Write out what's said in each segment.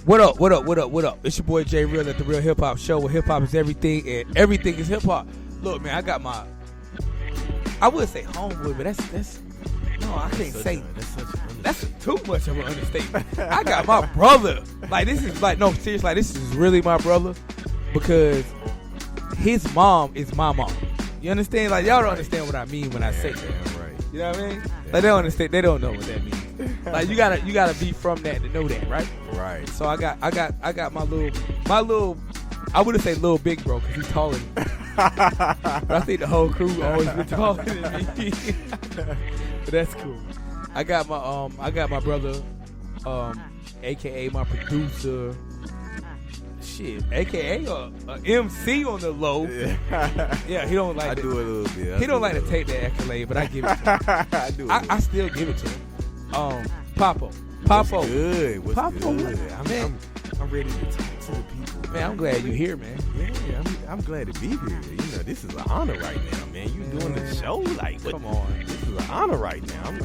What up? What up? What up? What up? It's your boy J-ReeL at the Real Hip Hop Show, where hip hop is everything and everything is hip hop. Look, man, I got my, I would say homeboy, but that's no, I can't say. That's too much of an understatement. I got my brother. Like, this is like, no, seriously, like, this is really my brother because his mom is my mom. You understand? Like, y'all don't understand what I mean when I say that. Right. You know what I mean? Like, they don't understand. They don't know what that means. Like, you gotta be from that to know that, right? Right. So I got my little. I wouldn't say little big bro because he's taller than me. But I think the whole crew always been taller than me. But that's cool. I got my brother, aka my producer. Shit, aka a MC on the low. Yeah, he don't like. I do it a little bit. He don't like to take that accolade, but I give it to him. I do. I still give it to him. Papoe. What's good? What's Papoe, good? I'm ready to talk to the people. Man, I'm glad you're here, man. Yeah, I'm glad to be here. You know, this is an honor right now, man. You doing the show, like, what? Come on. This is an honor right now. I'm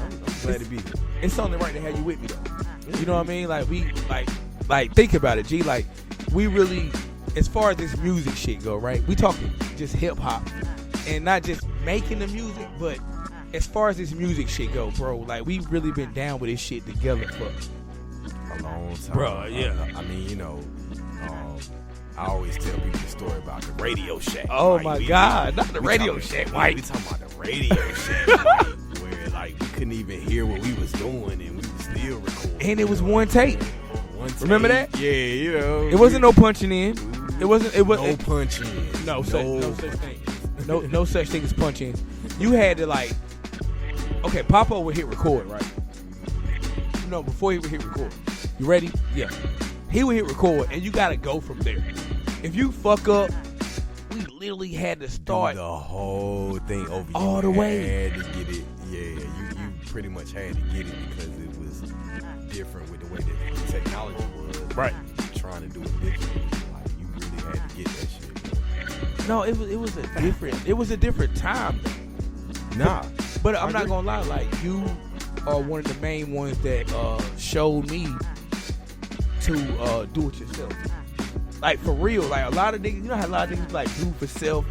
glad to be here. It's only right to have you with me, though. You know what I mean? Like, we, like, think about it, G. Like, we really, as far as this music shit go, right? We talking just hip hop, and not just making the music, but as far as this music shit go, bro, like, we really been down with this shit together for A long time. Bro, yeah. I mean, you know, I always tell people the story about the Radio Shack. Oh, like, my God. Not the Radio Shack, White. We talking about the Radio Shack, like, where, like, we couldn't even hear what we was doing, and we was still recording. And it was one take. Remember that? Yeah, you know. It wasn't no punching in. It was no punching. No such thing. No such thing as punching. You had to, like, okay, Papoe would hit record, right? No, before he would hit record. You ready? Yeah. He would hit record, and you got to go from there. If you fuck up, we literally had to start the whole thing over. All the way. Had to get it. Yeah, you pretty much had to get it because it was different with the way that the technology was. Right. Trying to do it differently. Like, you really had to get that shit, bro. No, it was a different time. Nah. But I'm not gonna lie, like, you are one of the main ones that showed me to do it yourself. Like, for real, like, a lot of niggas, you know how a lot of niggas like do for self,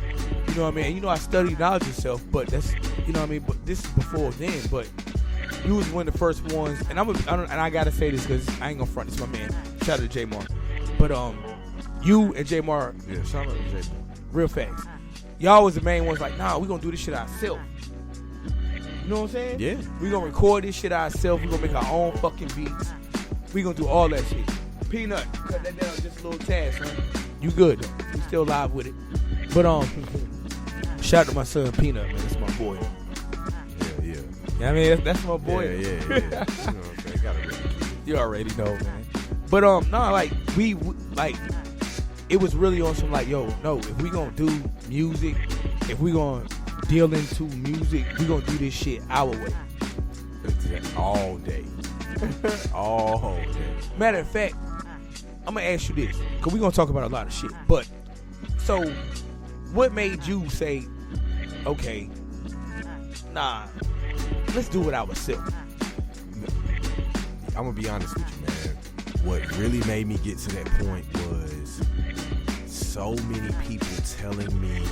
you know what I mean? And you know I studied knowledge of self, but that's, you know what I mean? But this is before then, but you was one of the first ones, and I gotta say this because I ain't gonna front this, my man. Shout out to J Mar. But you and J Mar, Yeah, shout out to J Mar. real facts. Y'all was the main ones like, nah, we gonna do this shit ourselves. You know what I'm saying? Yeah. We gonna record this shit ourselves. We gonna make our own fucking beats. We gonna do all that shit. Peanut, cut that down just a little tad, son. You good though. You still live with it. But shout out to my son Peanut, man. That's my boy. Yeah. I mean, that's my boy. Yeah. You know what I'm saying? Gotta really keep it. You already know, man. But no, like we like it was really on some like, yo, no, if we gonna do music, if we gonna deal into music, we gonna do this shit our way. All day. All day. Matter of fact, I'm gonna ask you this, cause we gonna talk about a lot of shit. But so, what made you say, okay, nah, let's do it ourselves? I'm gonna be honest with you, man. What really made me get to that point was so many people telling me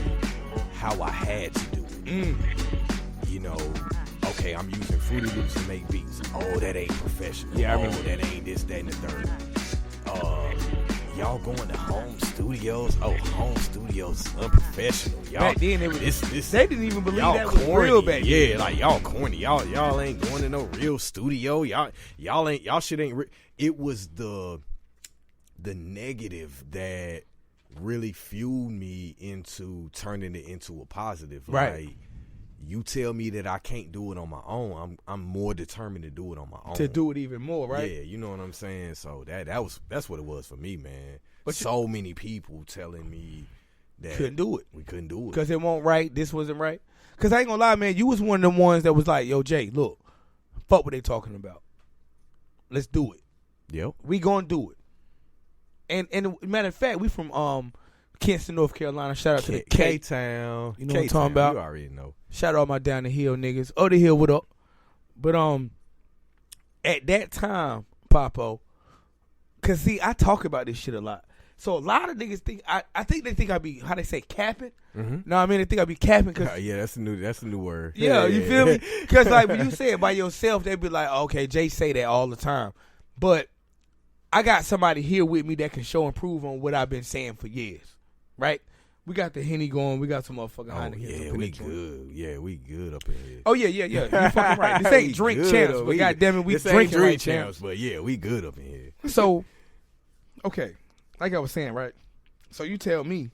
how I had to do it. You know, okay, I'm using Fruity Loops to make beats. Oh, that ain't professional. Yeah, I remember. That ain't this, that, and the third. Y'all going to home studios? Oh, home studios is unprofessional. Y'all, back then, it was, this they didn't even believe y'all that was corny. real back then. Yeah, like, y'all corny. Y'all ain't going to no real studio. Y'all shit ain't real. It was the negative that really fueled me into turning it into a positive. Right. Like, you tell me that I can't do it on my own, I'm more determined to do it on my own. To do it even more, right? Yeah, you know what I'm saying? So that's what it was for me, man. But so many people telling me that couldn't do it. We couldn't do it. Because it won't right, this wasn't right. Because I ain't gonna lie, man, you was one of them ones that was like, yo, Jay, look, fuck what they talking about. Let's do it. Yep. We gonna do it. And matter of fact, we from Kinston, North Carolina. Shout out to the K-Town. You know what I'm talking about? You already know. Shout out my down the hill niggas. Oh, the hill, what up? But at that time, Papoe, Cause see, I talk about this shit a lot. So a lot of niggas think I think they think I be, how they say, capping. Mm-hmm. No, I mean they think I be capping. Cause yeah, that's a new word. Yeah, you feel me? Cause like when you say it by yourself, they be like, okay, Jay say that all the time. But I got somebody here with me that can show and prove on what I've been saying for years, right? We got the Henny going. We got some motherfucking Heineken. Yeah, we good. Yeah, we good up in here. Oh, yeah. You fucking right. This ain't drink champs, but goddamn it, we drinking right champs. But yeah, we good up in here. So, okay, like I was saying, right? So you tell me,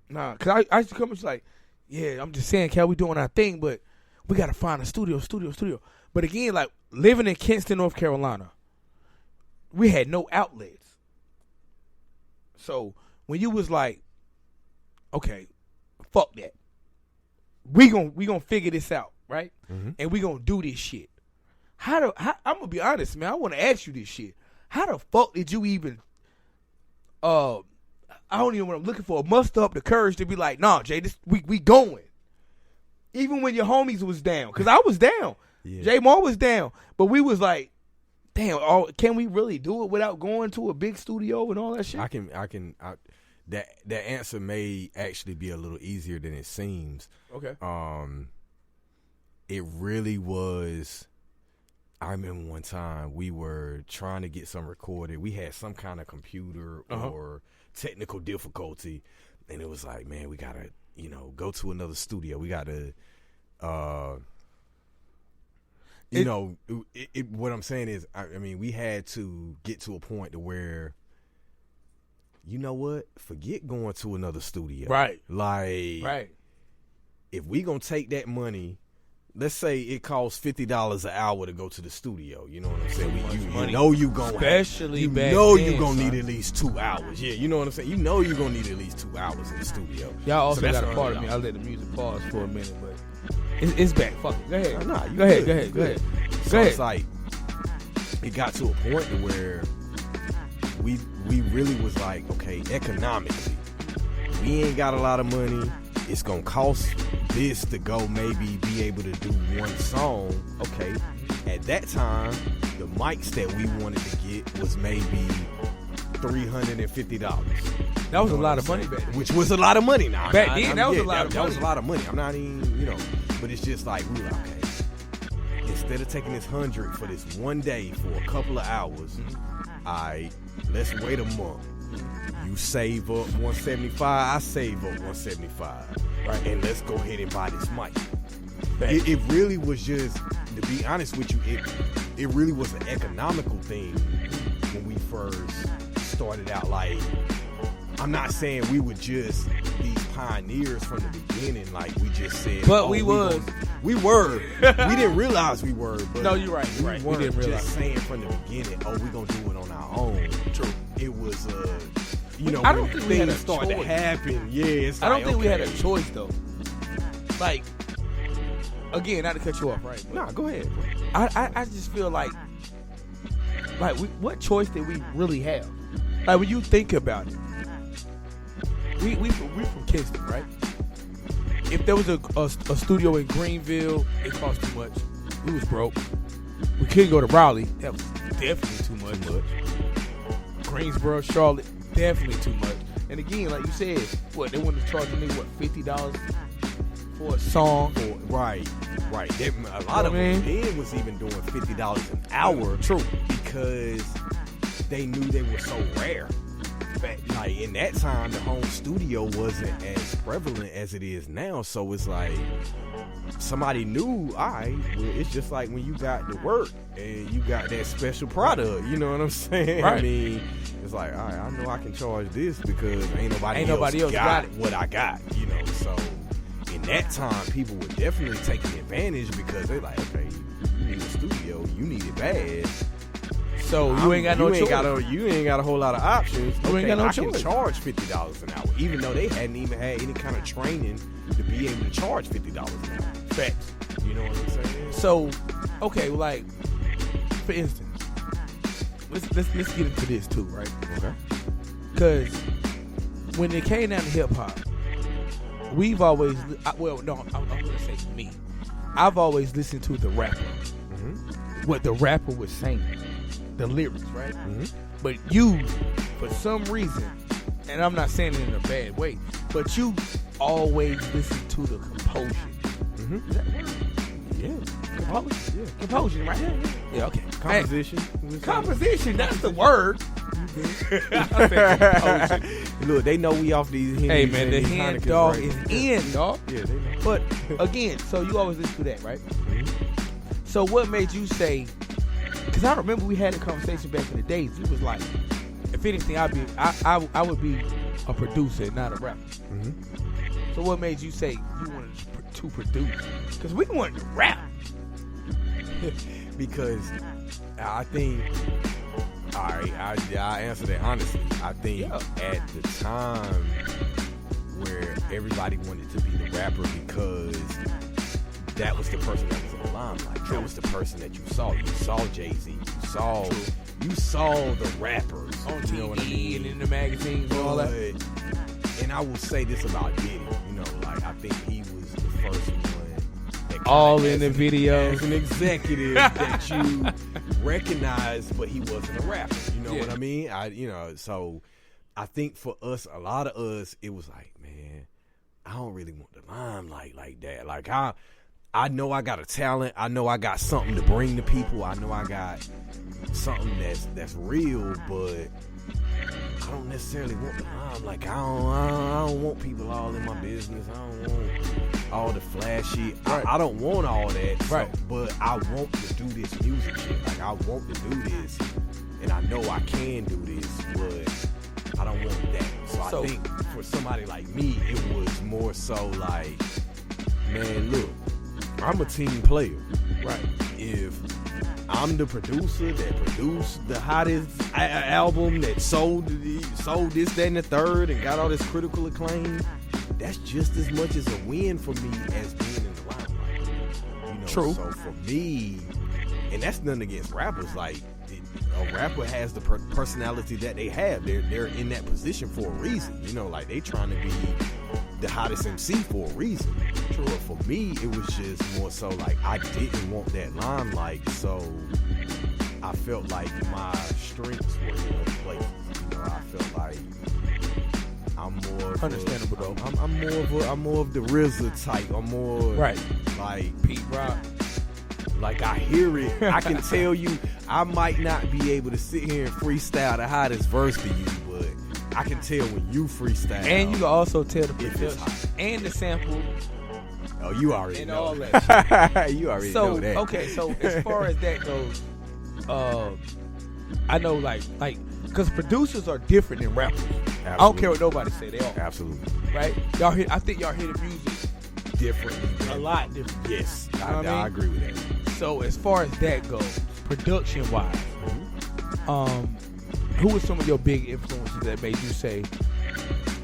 nah, because I used to come and like, yeah, I'm just saying, Cal, we doing our thing, but we got to find a studio. But again, like living in Kinston, North Carolina, we had no outlets. So when you was like, okay, fuck that. We gonna figure this out, right? Mm-hmm. And we gonna do this shit. I'm gonna be honest, man. I want to ask you this shit. How the fuck did you even? I don't even know what I'm looking for. Muster up the courage to be like, nah, Jay, we going. Even when your homies was down, because I was down. Yeah. Jay Moore was down, but we was like, damn, can we really do it without going to a big studio and all that shit? That answer may actually be a little easier than it seems. Okay. It really was. I remember one time we were trying to get some recorded. We had some kind of computer or technical difficulty, and it was like, man, we gotta, go to another studio. We gotta, what I'm saying is, I mean, we had to get to a point to where, you know what? Forget going to another studio. Right. Like, if we gonna take that money, let's say it costs $50 an hour to go to the studio. You know what I'm saying? You know you gonna especially back you gonna need at least 2 hours. Yeah, you know what I'm saying? You know you're gonna need at least 2 hours in the studio. Y'all also got a part of me. I'll let the music pause for a minute, but it's back. Fuck it. Go ahead. Go ahead. So it's like it got to a point to where we really was like, okay, economically, we ain't got a lot of money. It's gonna cost this to go maybe be able to do one song. Okay, at that time, the mics that we wanted to get was maybe $350. That was a lot of money back then. Which was a lot of money now. Back then, that was a lot of money. That was a lot of money. I'm not even, but it's just like, we were like, okay, instead of taking this 100 for this one day for a couple of hours, let's wait a month. You save up $175, I save up $175. Right. And let's go ahead and buy this mic. It really was just, to be honest with you, it really was an economical thing when we first started out. Like, I'm not saying we were just these pioneers from the beginning, like we just said. But we were. We didn't realize we were. But no, you're right. We didn't realize. Just saying from the beginning, we gonna do it on our own. True. It was I don't think we had a start choice. To happen. Yeah, it's I don't think we had a choice though. Like, again, not to cut you off, right? Nah, go ahead. I just feel like what choice did we really have? Like, when you think about it, we from Kinston, right? If there was a studio in Greenville, it cost too much. We was broke. We couldn't go to Raleigh. That was definitely too much. Greensboro, Charlotte, definitely too much. And again, like you said, they wanted to charge me $50 for a song? Right. A lot of them then was even doing $50 an hour. True. Because they knew they were so rare. Like, in that time, the home studio wasn't as prevalent as it is now. So it's like, somebody knew, it's just like when you got the work and you got that special product. You know what I'm saying? Right. I mean, it's like, all right, I know I can charge this because ain't nobody else got what I got. So in that time, people were definitely taking advantage because they're like, okay, you need a studio, you need it bad. So you ain't got no choice. You ain't got a whole lot of options. You ain't got no choice. I can charge $50 an hour, even though they hadn't even had any kind of training to be able to charge $50 an hour. Facts. You know what I'm saying? So, okay, like, for instance, let's get into this too, right? Okay. Because when it came down to hip hop, we've always, I'm going to say me. I've always listened to the rapper. Mm-hmm. What the rapper was saying. the lyrics, right? Mm-hmm. But you, for some reason, and I'm not saying it in a bad way, but you always listen to the composition. Mm-hmm. Is that word? Yeah. Composition? Yeah. Composition, right? Yeah, okay. Composition. Hey, composition, that's the word. I said composition. Look, they know we off these. Hey man, the hen dog right. is in, dog. Yeah, they know. But again, so you always listen to that, right? Mm-hmm. So what made you say? Because I remember we had a conversation back in the days. You was like, if anything, I would be a producer, not a rapper. Mm-hmm. So what made you say you wanted to produce? Because we wanted to rap. Because I think, all right, I answer that honestly. I think at the time where everybody wanted to be the rapper because that was the person that was in the limelight. That was the person that you saw. You saw Jay-Z. You saw the rappers On TV, you know what I mean? and in the magazines and all that. And I will say this about Diddy. You know, like I think he was the first one that All kinda in the as videos. an executive that you recognized, but he wasn't a rapper. You know what I mean? So I think for us, a lot of us, it was like, man, I don't really want the limelight like that. Like I know I got a talent. I know I got something to bring to people. I know I got something that's real, but I don't necessarily want the limelight. I don't want people all in my business. I don't want all the flashy. Right. I don't want all that. Right. But I want to do this music shit. Like I want to do this, and I know I can do this, but I don't want that. So I think for somebody like me, it was more so like, man, look, I'm a team player. Right. If I'm the producer that produced the hottest album that sold this, that, and the third and got all this critical acclaim, that's just as much as a win for me as being in the limelight. You know, True. So for me, and that's nothing against rappers. Like a rapper has the personality that they have. They're in that position for a reason. You know, like they trying to be the hottest MC for a reason. True. But for me, it was just more so like I didn't want that limelight, so I felt like my strengths were in other places. You know, I felt like I'm more of Understandable though. I'm more of the RZA type. I'm more Right. like Pete Rock. Like I hear it. I can tell you I might not be able to sit here and freestyle the hottest verse to you, but I can tell when you freestyle. And you can also tell the if it's production hot. and the sample Oh, you already and know all that. You already know that. Okay, so as far as that goes, I know like because producers are different than rappers. Absolutely. I don't care what nobody say, they are. Absolutely. Right? I think y'all hear the music Differently. a lot different. Yes. You know what I I agree with that. So as far as that goes, production wise, who were some of your big influences that made you say,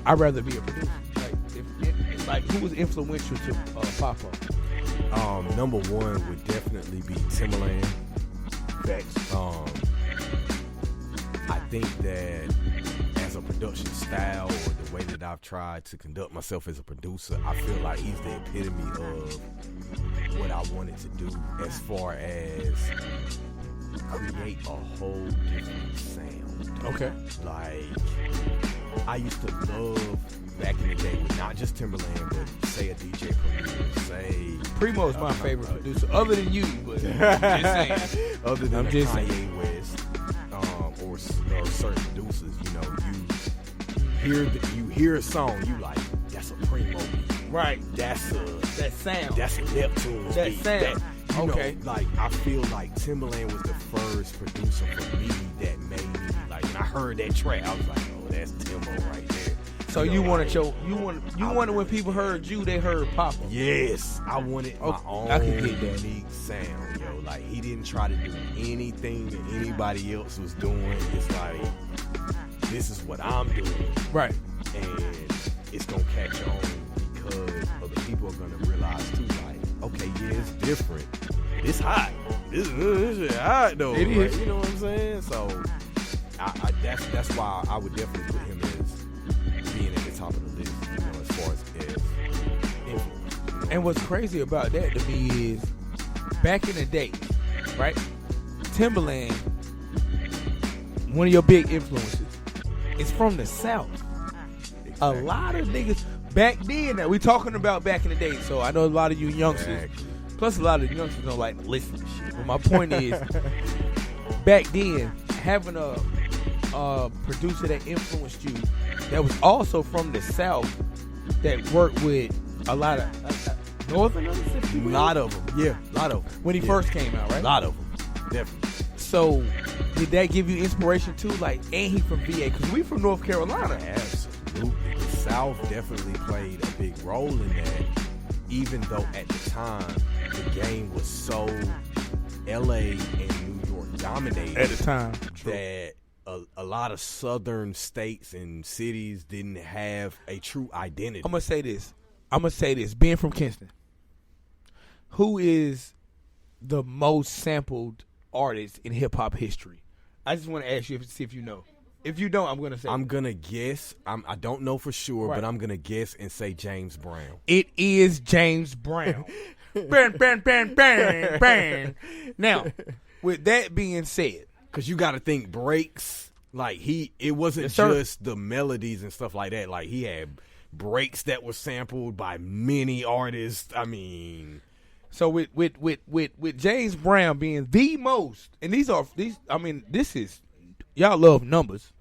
I'd rather be a producer? Like who was influential to Papoe? Number one would definitely be Timbaland. Facts. I think that as a production style or the way that I've tried to conduct myself as a producer, I feel like he's the epitome of what I wanted to do as far as create a whole different sound. Okay. Like, I used to love back in the day with not just Timbaland, but say a DJ Premier, say Primo is my favorite producer, other than you, but just saying. Other than I'm just Kanye saying. West, or certain producers, you know, you hear a song, you like, that's a Primo beat. Right. That's That sound. a Neptune's That beat. sound. You Okay. know, like I feel like Timbaland was the first producer for me that made me like when I heard that track, I was like, oh, that's Timbo right there. So you wanted when people heard you, they heard Papa. Yes, I wanted my own I can get that. unique sound, yo. Like he didn't try to do anything that anybody else was doing. It's like this is what I'm doing, Right. and it's gonna catch on because other people are gonna realize too. Like, okay, yeah, it's different. It's hot. This is hot though. It is. You know what I'm saying? So, that's why I would definitely put him as being at the top of the list. You know, as far as influence. You know? And what's crazy about that to me is, back in the day, right? Timbaland one of your big influences, is from the South. A lot of niggas back then that we talking about back in the day. So I know a lot of you youngsters, plus a lot of youngsters don't like to listen to shit. But my point is, back then, having a producer that influenced you, that was also from the South, that worked with a lot of Northerners, if you will. A lot of them, yeah, a lot of them. When he first came out, right? A lot of them, definitely. So, did that give you inspiration too? Like, and he from VA, because we from North Carolina. Absolutely. The South definitely played a big role in that, even though at the time, the game was so LA and New York dominated. At the time. That a lot of southern states and cities didn't have a true identity. I'm going to say this. Being from Kinston, who is the most sampled artist in hip-hop history? I just want to ask you, see if you know. If you don't, I'm going to say. I'm going to guess. I don't know for sure, right, but I'm going to guess and say James Brown. It is James Brown. Bang, bang, bang, bang, bang. Now, with that being said, because you got to think breaks, like it wasn't just the melodies and stuff like that. Like he had breaks that were sampled by many artists. I mean, so with James Brown being the most, and this is, y'all love numbers.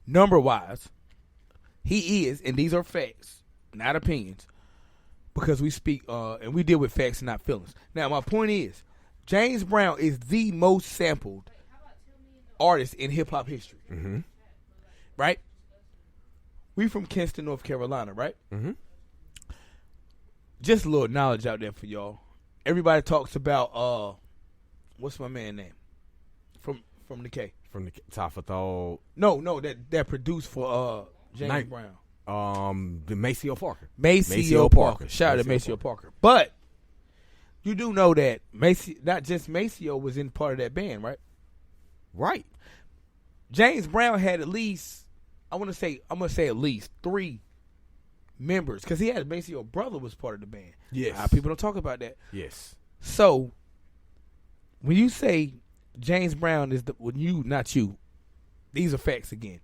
Number wise, he is, and these are facts, not opinions, because we speak and we deal with facts and not feelings. Now, my point is, James Brown is the most sampled artist in hip hop history. Mm-hmm. Right? We from Kinston, North Carolina, right? Mm-hmm. Just a little knowledge out there for y'all. Everybody talks about what's my man name? From the K. From the Tafathol. No, that produced for James Brown. The Maceo Parker. Maceo Parker. Shout out to Maceo Parker. But you do know that not just Maceo was in part of that band, right? Right. James Brown had at least, I'm gonna say at least 3 members, because he had a Maceo brother was part of the band. Yes. People don't talk about that. Yes. So when you say James Brown is not you, these are facts again.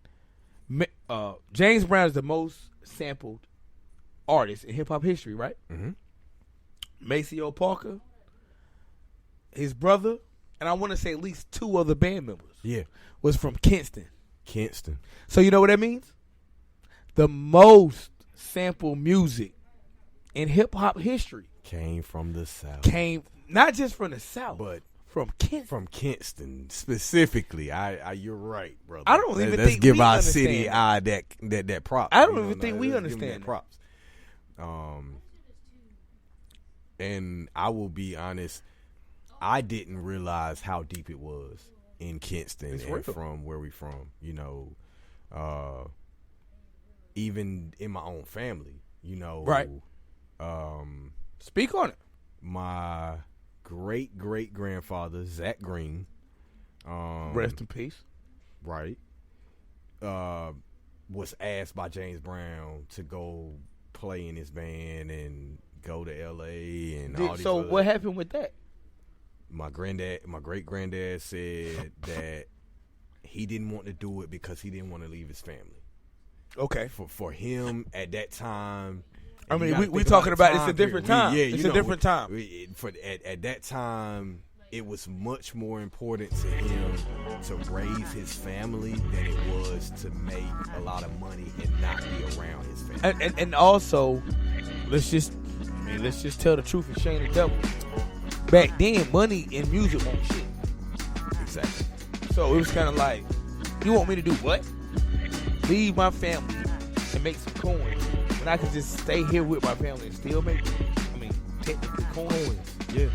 James Brown is the most sampled artist in hip hop history, right? Mm-hmm. Maceo Parker, his brother, and I want to say at least 2 other band members. Yeah. Was from Kinston. So you know what that means? The most sampled music in hip hop history came from the South. Came not just from the South, but from Kinston. From Kinston specifically. You're right, brother. I don't even Let's think give we our understand city that props. I don't even think we understand that props. And I will be honest, I didn't realize how deep it was in Kinston and from where we from. You know, even in my own family. You know, right? Speak on it. My great grandfather Zach Green, rest in peace. Right, was asked by James Brown to go play in his band and go to L.A. and all these. So what happened with that? My great granddad said that he didn't want to do it because he didn't want to leave his family. Okay. For him at that time. I mean, we talking about it's a different time. It's a different time. At that time, it was much more important to him to raise his family than it was to make a lot of money and not be around his family. And also, let's just tell the truth and shame the devil. Back then, money in music won't shit. Exactly. So it was kind of like, you want me to do what? Leave my family and make some coins when I could just stay here with my family and still make, technically coins. Yeah.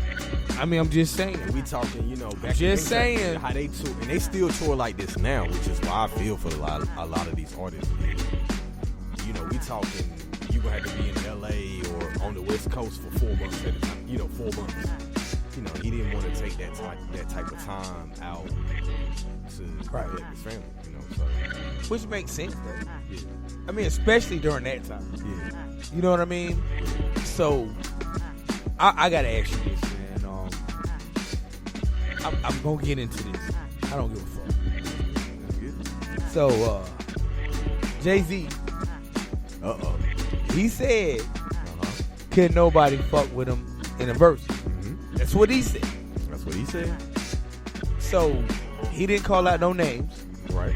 I'm just saying. And we talking, back just saying how they tour, and they still tour like this now, which is why I feel for a lot of these artists. We talking, you gonna have to be in LA or on the West Coast for 4 months at a time. 4 months. He didn't want to take that type of time out to neglect his family. So which makes sense though. Yeah. Especially during that time. Yeah. You know what I mean? So I gotta ask you this, man. I'm gonna get into this. I don't give a fuck. So, Jay-Z, he said, could nobody fuck with him in a verse. Mm-hmm. That's what he said. That's what he said. So, he didn't call out no names. Right.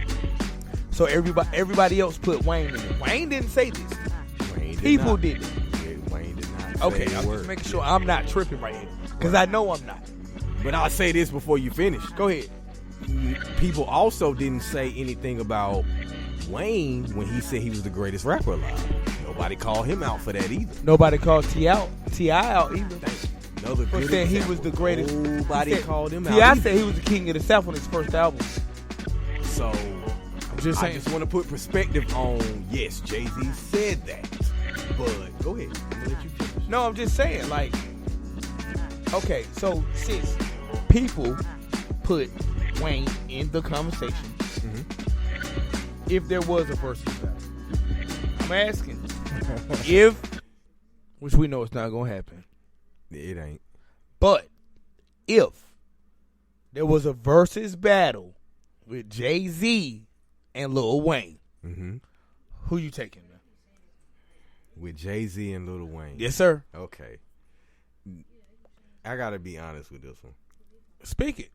So, everybody else put Wayne in it. Wayne didn't say this. People did it. Yeah, Wayne did not Okay, say a I'm word. just making sure I'm not tripping right here. Because I know I'm not. But I'll say this before you finish. Go ahead. People also didn't say anything about Wayne when he said he was the greatest rapper alive. Nobody called him out for that either. Nobody called T.I. out either. Thank you. Another For good saying he example. was the greatest. Nobody called him out. T.I. either. said he was the king of the South on his first album. So I'm just saying. I just want to put perspective on, yes, Jay-Z said that. But go ahead. I'm gonna let you finish. No, I'm just saying, like, okay, so since people put Wayne in the conversation, if there was a versus battle, I'm asking if, which we know it's not gonna happen, It ain't. but if there was a versus battle with Jay-Z and Lil Wayne, who you taking, man? With Jay-Z and Lil Wayne. Yes, sir. Okay. I gotta be honest with this one. Speak it.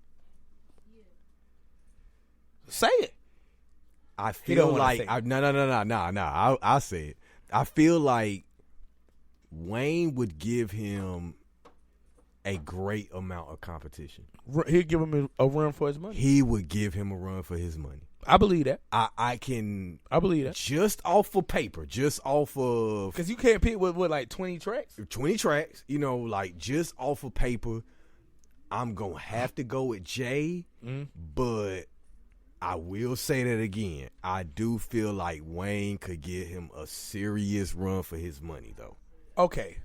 Say it. I don't feel wanna like say it. I'll say it. I feel like Wayne would give him a great amount of competition. He'll give him a run for his money. He would give him a run for his money. I believe that. I believe that. Just off of paper, just off of Because you can't pick with like 20 tracks. 20 tracks, like just off of paper, I'm going to have to go with Jay, but I will say that again. I do feel like Wayne could give him a serious run for his money, though. Okay.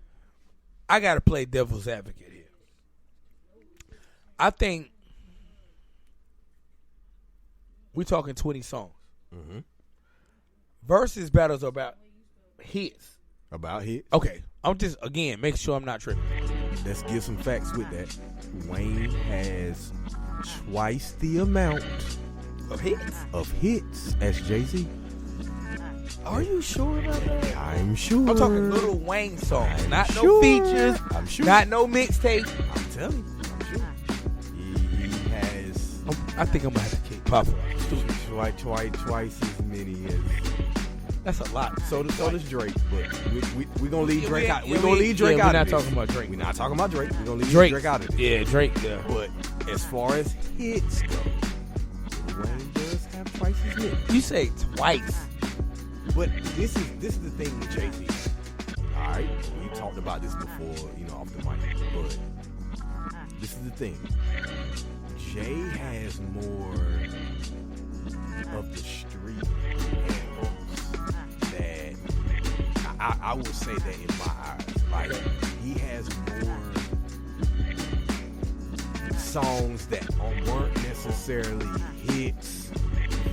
I got to play devil's advocate here. I think we're talking 20 songs. Versus battles are about hits. About hits? Okay. I'm just, again, make sure I'm not tripping. Let's give some facts with that. Wayne has twice the amount Of hits? as Jay-Z. Are you sure about that? I'm sure. I'm talking Lil Wayne songs. I'm not sure. no features. I'm sure. Not no mixtape. I'm telling you. I'm sure. He has I think I'm going to have to kick Papoe. twice as many as. That's a lot. So does Drake, but we're gonna leave Drake out. We're Yeah, gonna leave Drake out. We're not of this. talking about Drake. We're not talking about Drake. We're gonna leave Drake out of this. Yeah, Drake. Yeah. But as far as hits go, Wayne does have twice as many. You say twice. But this is the thing with Jay-Z. All right, we talked about this before, off the mic. But this is the thing. Jay has more of the street angles that I would say that in my eyes. Like, he has more songs that weren't necessarily hits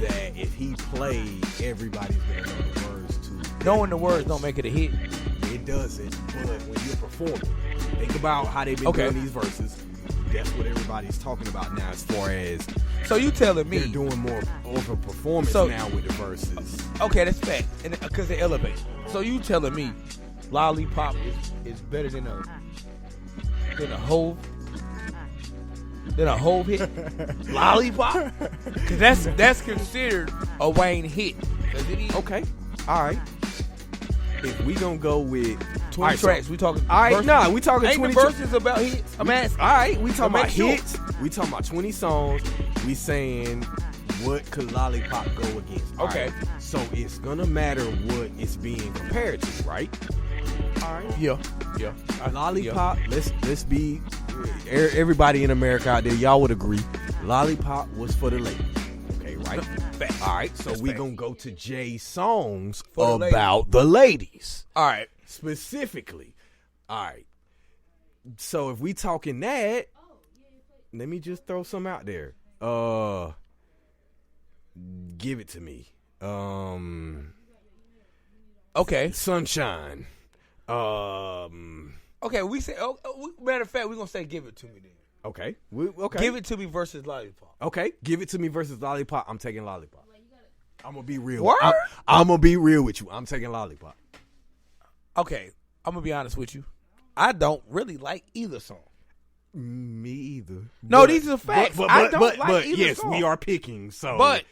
that if he played, everybody's gonna know the words to. Knowing the words don't make it a hit. It doesn't, but when you're performing, think about how they've been doing these verses. That's what everybody's talking about now as far as. So you telling me they're doing more of a performance now with the verses. Okay, that's fact. And because they elevate. So you telling me Lollipop is better than a whole hit? Lollipop? Because that's considered a Wayne hit. Okay. All right. If we gonna go with 20 tracks, we talking. All right, nah, we talking ain't 20 the verses about hits. I'm asking. All right, we talking about sure. hits. We talking about 20 songs. We saying what could Lollipop go against? Okay. Right? So it's gonna matter what it's being compared to, right? All right. Yeah. Lollipop. Yeah. Let's be everybody in America out there. Y'all would agree. Lollipop was for the ladies. Okay, right? Fact. All right. So we gonna go to Jay's songs for about the ladies. All right. Specifically. All right. So if we talking that, let me just throw some out there. Give it to me. Okay. Sunshine. Okay, we say. Matter of fact, we're gonna say "Give It to Me" then. Okay. Okay. Give It to Me versus Lollipop. Okay. Give It to Me versus Lollipop. I'm taking Lollipop. I'm gonna be real. What? I'm gonna be real with you. I'm taking Lollipop. Okay, I'm gonna be honest with you. I don't really like either song. Me either. No, these are facts. I don't like either yes, song. we are picking. So, But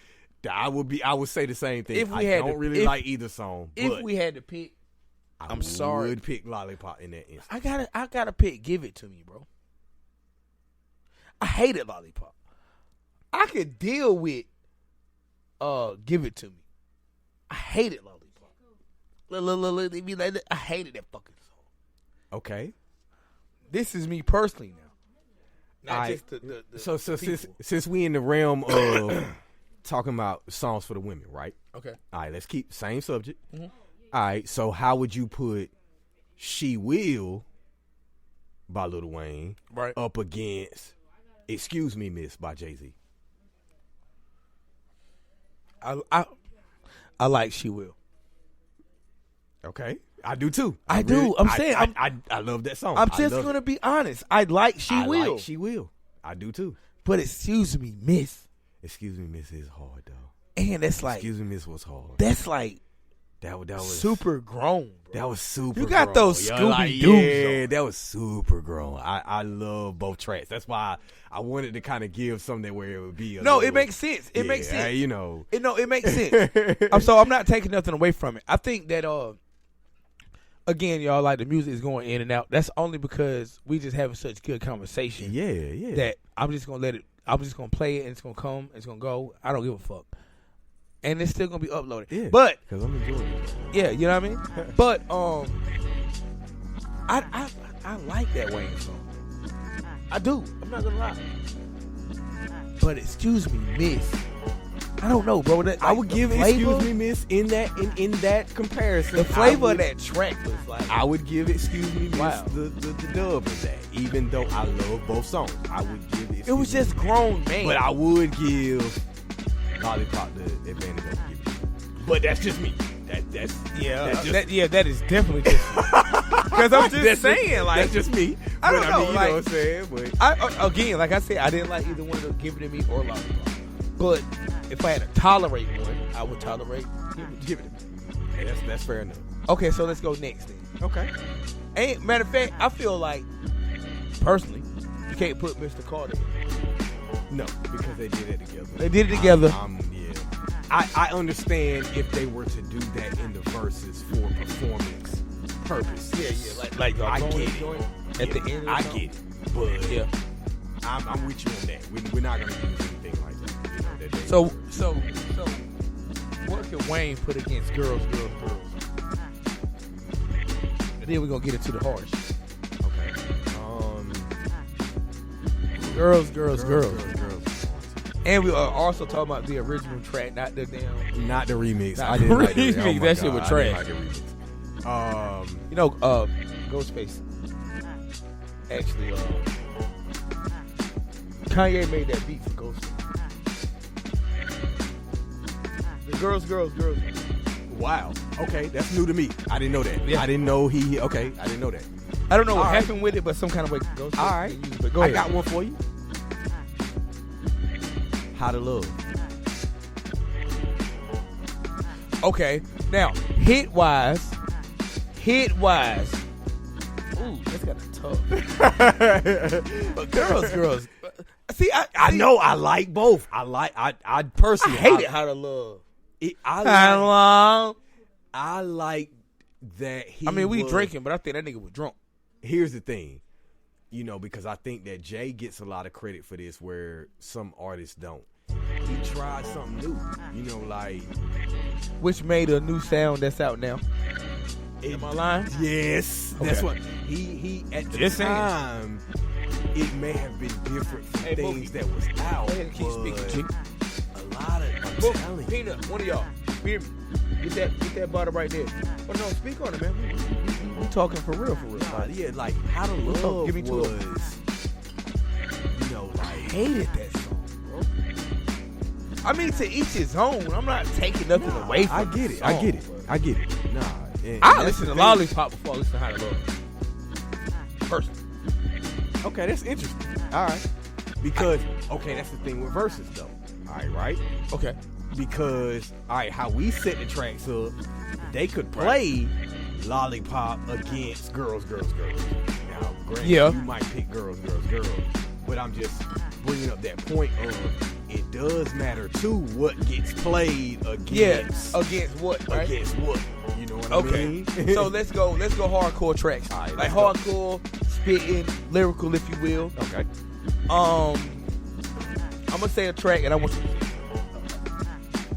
I would say the same thing. If we I had don't to- really if- like either song. if but we had to pick, I'm sorry. I would pick Lollipop in that instance. I gotta pick Give It To Me, bro. I hated Lollipop. I could deal with Give It To Me. I hated Lollipop. I hated that fucking song. Okay. This is me personally now. Not Alright. just the So people. since we in the realm of talking about songs for the women, right? Okay. All right, let's keep same subject. Mm-hmm. All right, so how would you put She Will by Lil Wayne Right. up against Excuse Me Miss by Jay-Z? I like She Will. Okay. I do too. I do. I'm saying, I love that song. I'm I just love gonna it. be honest. I like She I Will. like She Will. I do too. But excuse me, Miss. Excuse Me Miss is hard though. And that's like Excuse Me Miss was hard. that's like That was super grown, bro. That was super. You got grown. those Yo, Scooby-Doos Yeah, on. that was super grown. I love both tracks. That's why I wanted to kind of give something where it would be. No, little, it makes sense. It makes sense. You know. It makes sense. I'm not taking nothing away from it. I think that again, y'all, like the music is going in and out. That's only because we just having such good conversation. Yeah. That I'm just gonna let it. I'm just gonna play it and it's gonna come. It's gonna go. I don't give a fuck. And it's still gonna be uploaded. Yeah. But because I'm enjoying it. yeah, you know what I mean. But I like that Wayne song. I do. I'm not gonna lie. But excuse me, Miss. I don't know, bro. That, I would give flavor, Excuse Me Miss in that comparison. the flavor of that track was like. I would give Excuse Me Miss Wow. the dub of that. Even though I love both songs, I would give it. It was just grown man. But I would give Lollipop the advantage of Give It. But that's just me. That's that is definitely different. Because I'm just saying, like, that's just me. I don't but know, I mean, you like- know what I'm saying? But again, like I said, I didn't like either one of them, Give It To Me or Lollipop. But if I had to tolerate one, I would tolerate Give It To Me. hey, that's fair enough. Okay, so let's go next then. Okay. And matter of fact, I feel like personally, you can't put Mr. Carter in. No, because they did it together. They did it together. I understand if they were to do that in the verses for performance purpose. Yeah, like I going get to join it. at the end. I get it. But Yeah. I'm with you on that. We're not going to use anything like that. You know, that they- So, what can Wayne put against girls? And then we're gonna get into the hard shit. Okay. Girls. And we are also talking about the original track, not the damn. Not the remix. Not I didn't like the remix. remix. Oh my That shit God, was I trash. didn't like the remix. You know, Ghostface. Actually, Kanye made that beat for Ghostface. The girls. Wow. Okay, that's new to me. I didn't know that. Yeah. I didn't know he. Okay, I didn't know that. I don't know what All right. happened with it, but some kind of way Ghostface. All right. used it. But go I ahead. got one for you. How to Love. Okay, now hit wise. Ooh, that's kind of tough. But girls. See, I know. I like both. I personally hate it. How to love. I like that he. I mean, we was- drinking, but I think that nigga was drunk. Here's the thing, you know, because I think that Jay gets a lot of credit for this, where some artists don't. He tried something new, you know, like Which made a new sound that's out now. Am I lying? yes, that's Okay. what he at the Just saying. time. It may have been different from Hey, things Boogie. that was out. Go ahead and keep but speaking, G. a lot of I'm Look, telling you. Peanut, one of y'all, hear me. Get that bottle right there. Oh no, speak on it, man. We talking for real. Nah, yeah, like How to Love Give me two was, of them. you know, like Hated that song, bro. I mean, to each his own. I'm not taking nothing away from I get the it. I song, get it. but I get it. Nah, and I that's listen the to thing. Lollipop before I listen to How to Love. Personally. Okay, that's interesting. All right, because okay, that's the thing with verses though. All right, right? Okay. because all right, how we set the tracks up, they could play Lollipop against Girls. Now, granted, you might pick Girls, but I'm just bringing up that point of it does matter too what gets played against. Against what? Right? Against what? You know what I mean? So let's go hardcore tracks. All right, like hardcore, spitting, lyrical, if you will. Okay. I'm gonna say a track, and I want you to say.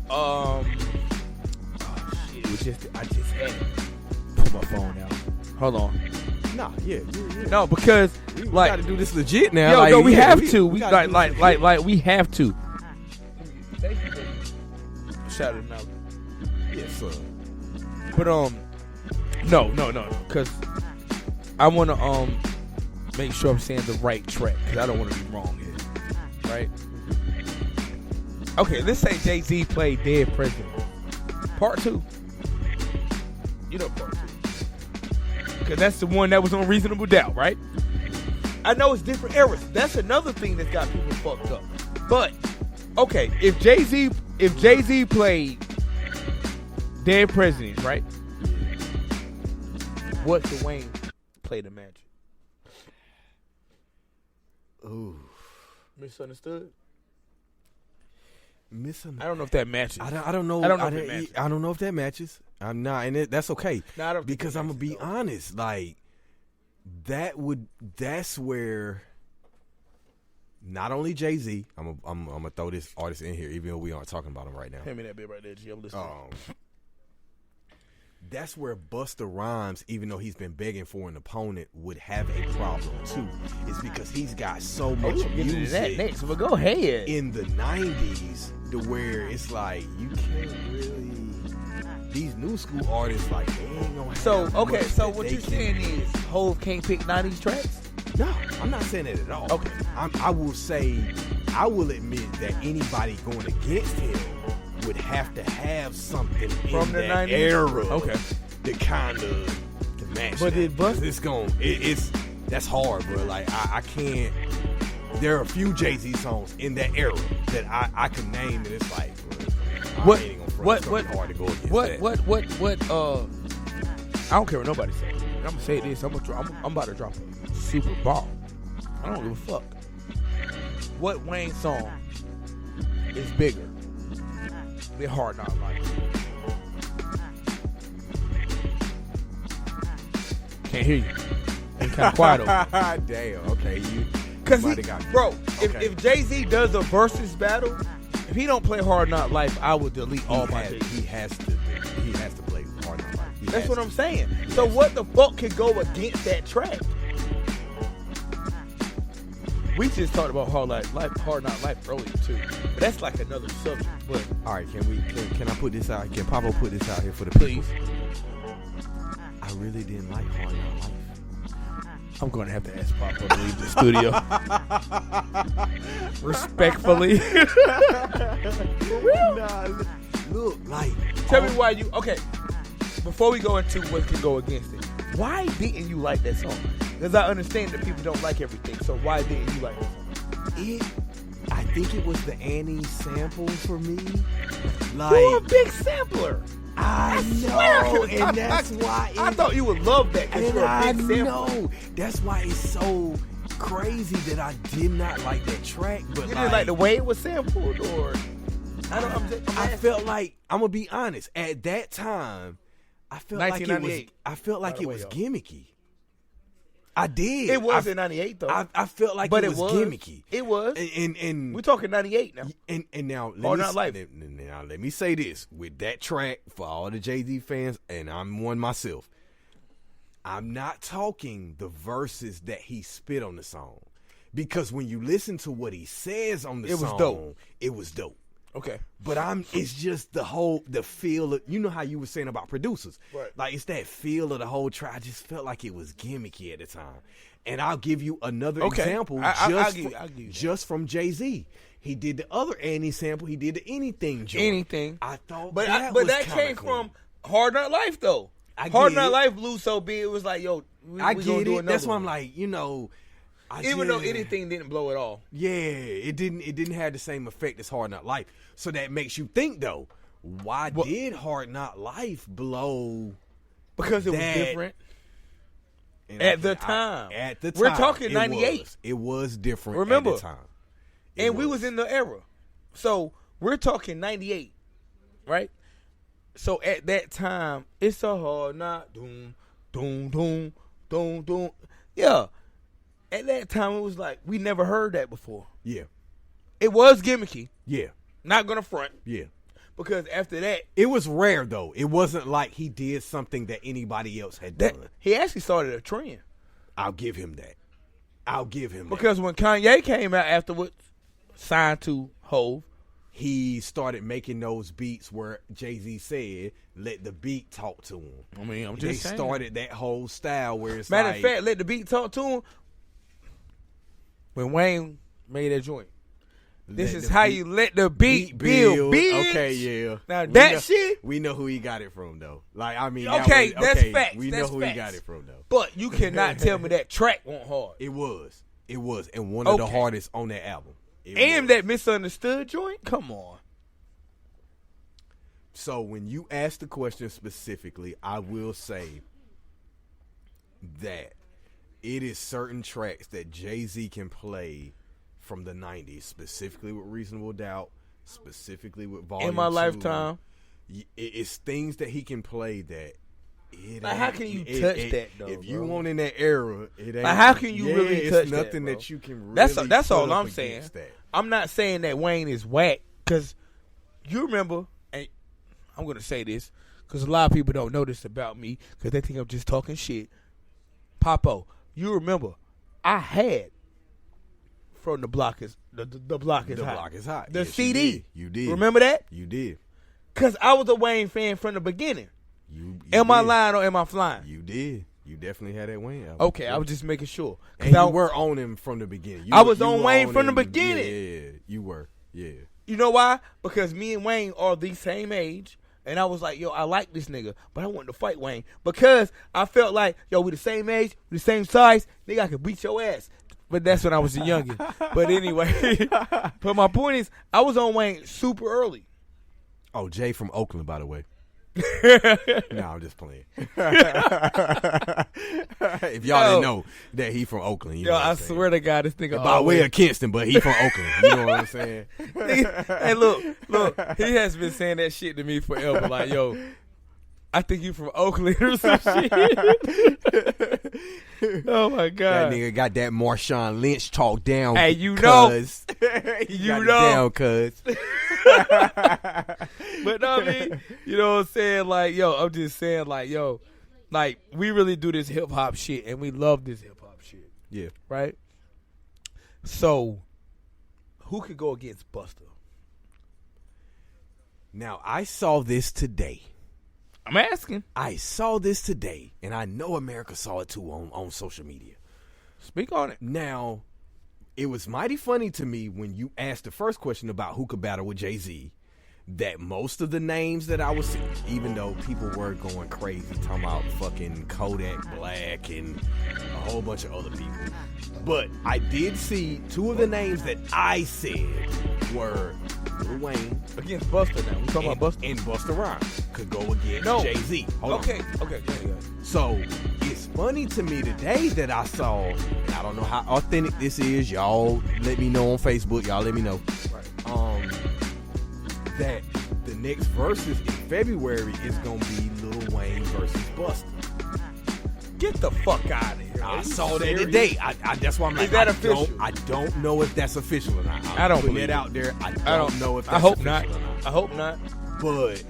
Oh shit! I just had it. Put my phone out. Hold on. Nah, yeah. No, because we like gotta do this legit now. Yo, like, no, we have to. We we have to. Thank you, baby. Shout it out. Yes, sir. But no, because I want to make sure I'm saying the right track, because I don't want to be wrong here, right? Okay, let's say Jay-Z played Dead President, Part 2. You know Part 2. Because that's the one that was on Reasonable Doubt, right? I know it's different eras. That's another thing that's got people fucked up. But, okay, if Jay-Z played Dead President, right? What did Wayne play the match? Ooh. Misunderstood? I don't know if that matches. I don't know. I don't know if that matches. I'm not, and that's okay. No, I don't because I'm gonna be honest. Like that's where not only Jay-Z. I'm gonna throw this artist in here, even though we aren't talking about him right now. Hand me that bit right there, G. I'm listening. That's where Busta Rhymes, even though he's been begging for an opponent, would have a problem too. It's because he's got so much music that next, but go ahead. In the 90s to where it's like you can't really. These new school artists like they ain't gonna have. So what you're saying is Hov can't pick 90s tracks? No, I'm not saying that at all. Okay, I will admit that anybody going against him would have to have something from the that 90s era, to kind of to match. But it it's that's hard, bro. Like I can't. There are a few Jay-Z songs in that era that I can name, and it's like, bro, what hard to go against that. I don't care what nobody says. I'm gonna say this. I'm about to drop a super ball. I don't give a fuck. What Wayne song is bigger? They're Hard Not Life. Can't hear you. You're kind of quiet over. Damn. Okay. Because if Jay-Z does a versus battle, if he don't play Hard Not Life, I would delete all my Jay-Z. He has to play Hard Not Life. That's what I'm saying. So what the fuck could go against that track? We just talked about Hard Not Life earlier too, but that's like another subject. But all right, can I put this out? Can Papoe put this out here for the people? Please. I really didn't like Hard Not Life. I'm going to have to ask Papoe to leave the studio. Respectfully. For real? Nah, look, like. Tell me why you. Okay, before we go into what can go against it, why didn't you like that song? Because I understand that people don't like everything, so why didn't you like it? I think it was the Annie sample for me. Like, you're a big sampler. I know, and that's why. I thought you would love that because you're a big sampler. No, that's why it's so crazy that I did not like that track. But you didn't like the way it was sampled, or I felt like, I'm gonna be honest. At that time, I felt like it was gimmicky. I did. It was in 98 though. I felt like it was gimmicky. It was. And we're talking 98 now. And now let me say this with that track for all the Jay-Z fans, and I'm one myself. I'm not talking the verses that he spit on the song, because when you listen to what he says on the song, it was dope. Okay. But it's just the feel of, you know how you were saying about producers. Right. Like, it's that feel of the whole track. I just felt like it was gimmicky at the time. And I'll give you another example just from Jay-Z. He did the other Annie sample. He did the Anything joint. Anything. I thought but that came from Hard Not Life though. Hard Not Life blew so big, it was like, yo, we I gonna get do it. another That's why one. I'm like, you know, Even though anything didn't blow at all. Yeah, it didn't have the same effect as Hard Knock Life. So that makes you think though, why did Hard Knock Life blow? Because it was different. At the time. We're talking 98. It was different. Remember, at the time. We was in the era. So we're talking 98, right? So at that time, it's a hard knock. Doom, doom, doom, doom, doom. Yeah. At that time, it was like, we never heard that before. Yeah. It was gimmicky. Yeah. Not going to front. Yeah. Because after that. It was rare, though. It wasn't like he did something that anybody else had done. He actually started a trend. I'll give him that. Because when Kanye came out afterwards, signed to Hove, he started making those beats where Jay-Z said, let the beat talk to him. I mean, I'm they just saying. Started that whole style where it's Matter of fact, let the beat talk to him. When Wayne made that joint. This is how you let the beat build. Bitch. Okay, yeah. Now shit. We know who he got it from, though. Like, I mean, okay, that's facts. We know who he got it from, though. But you cannot tell me that track went hard. It was, and one of the hardest on that album. That Misunderstood joint. Come on. So when you ask the question specifically, I will say that it is certain tracks that Jay-Z can play from the 90s, specifically with Reasonable Doubt, specifically with Volume 2. In my lifetime. It's things that he can play that it like, how can you touch that, though, if you want in that era, it ain't. Like, how can you really touch that, it's nothing that you can really That's all put up I'm saying. that. I'm not saying that Wayne is whack, because you remember, and I'm going to say this, because a lot of people don't know this about me, because they think I'm just talking shit. Papoe, you remember, I had From the Block is the Block is Hot. The Block is Hot. The yes, CD. You did. Remember that? You did. Because I was a Wayne fan from the beginning. You am I lying or am I flying? You did. You definitely had that Wayne album. Okay, yeah. I was just making sure. And you were on him from the beginning. I was on Wayne from the beginning. Yeah, you were. Yeah. You know why? Because me and Wayne are the same age. And I was like, yo, I like this nigga, but I wanted to fight Wayne. Because I felt like, yo, we the same age, we the same size, nigga, I could beat your ass. But that's when I was a youngin'. But anyway, but my point is, I was on Wayne super early. Oh, Jay from Oakland, by the way. No, I'm just playing. If y'all didn't know that he from Oakland, you know what I'm saying? Swear to God, this nigga by way of Kinston, but he from Oakland. You know what I'm saying? Hey, look, he has been saying that shit to me forever. Like, yo, I think you from Oakland or some shit. Oh my God, that nigga got that Marshawn Lynch talk down. Hey, you know, you know, cuz. But no, I mean, you know what I'm saying? Like, yo, I'm just saying, like, yo, like, we really do this hip hop shit, and we love this hip hop shit. Yeah. Right? So, who could go against Busta? Now, I saw this today. I'm asking. I saw this today, and I know America saw it too on social media. Speak on it. Now, it was mighty funny to me when you asked the first question about who could battle with Jay-Z, that most of the names that I was seeing, even though people were going crazy talking about fucking Kodak Black and a whole bunch of other people, but I did see two of the names that I said were Lil Wayne against Busta. Now we talking about Busta, and Busta Rhymes could go against Jay-Z. Okay. So it's funny to me today that I saw, and I don't know how authentic this is. Y'all let me know on Facebook. Y'all let me know. Right. That the next verses in February is gonna be Lil Wayne versus Busta. Get the fuck out of here. I saw that today. That's why I'm like, is that official? I don't know if that's official or not. I don't believe it out there. I don't know if that's I hope official not. or not. I hope not. But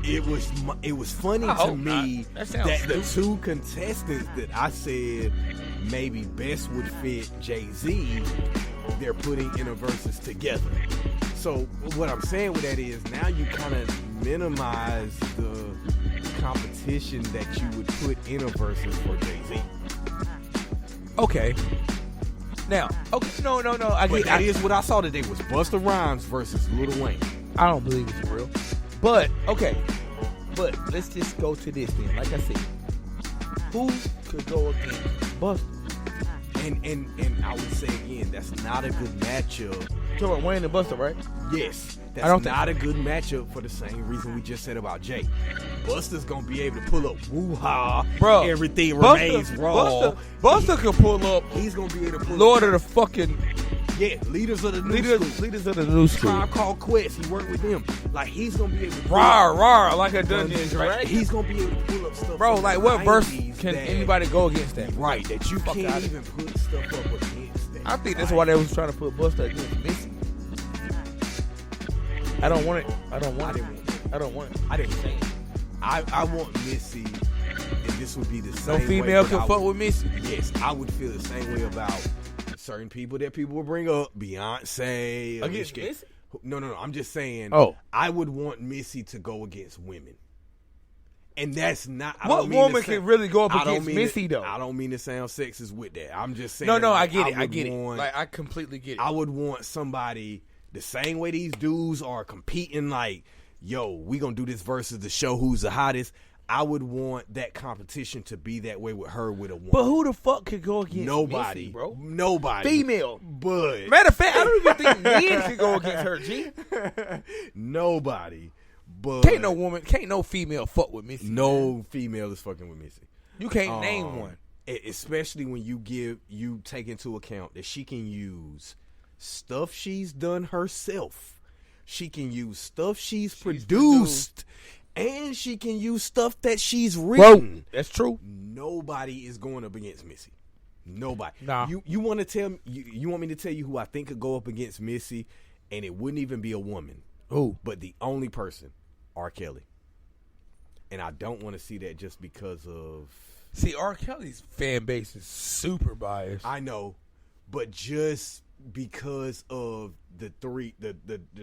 it was funny to me that the two contestants that I said maybe best would fit Jay-Z, they're putting in a versus together. So what I'm saying with that is now you kind of minimize the competition that you would put in a versus for Jay-Z. Okay. Now, no. That is what I saw today was Busta Rhymes versus Lil Wayne. I don't believe it's real. But, okay. But let's just go to this then. Like I said, who could go against Busta? And I would say again, that's not a good matchup. You talking about Wayne and Busta, right? Yes, that's I don't think not a good matchup for the same reason we just said about Jay. Busta's gonna be able to pull up woo-ha, bro. Everything remains raw. Busta can pull up. He's gonna be able to pull Lord up. of the fucking Leaders of the new school. Leaders of the new school. Tribe Called Quest. He worked with them. Like he's gonna be able to Rawr, like a Dungeons, right? He's gonna be able to pull up stuff. Bro, from like the what verse 90s can that- anybody go against that? Right, that you Fuck can't outta even put stuff up against that. I think that's why they was trying to put Busta against Missy. I don't want it. I don't want it. I don't want it. I didn't say it. I want Missy, and this would be the same No way female that can I fuck would- with Missy. Yes, I would feel the same way about certain people that people will bring up. Beyonce. Against Alicia- Missy? No. I'm just saying. Oh. I would want Missy to go against women. And that's not. I What don't mean woman to say- can really go up I don't against mean Missy, to, though? I don't mean to sound sexist with that. I'm just saying. No, I like, get it. I would get want- it. Like I completely get it. I would want somebody the same way these dudes are competing. Like, yo, we gonna do this versus to show who's the hottest. I would want that competition to be that way with her with a woman. But who the fuck could go against Nobody, Missy, bro? Nobody. Female. But Matter of fact, I don't even think men can go against her, G. nobody. But Can't no female fuck with Missy. no female is fucking with Missy. You can't name one. Especially when you take into account that she can use stuff she's done herself. She can use stuff she's produced. And she can use stuff that she's written. That's true. Nobody is going up against Missy. Nobody. Nah. You want to tell you want me to tell you who I think could go up against Missy, and it wouldn't even be a woman. Who? But the only person, R. Kelly. And I don't want to see that just because of. See, R. Kelly's fan base is super biased. I know, but just because of the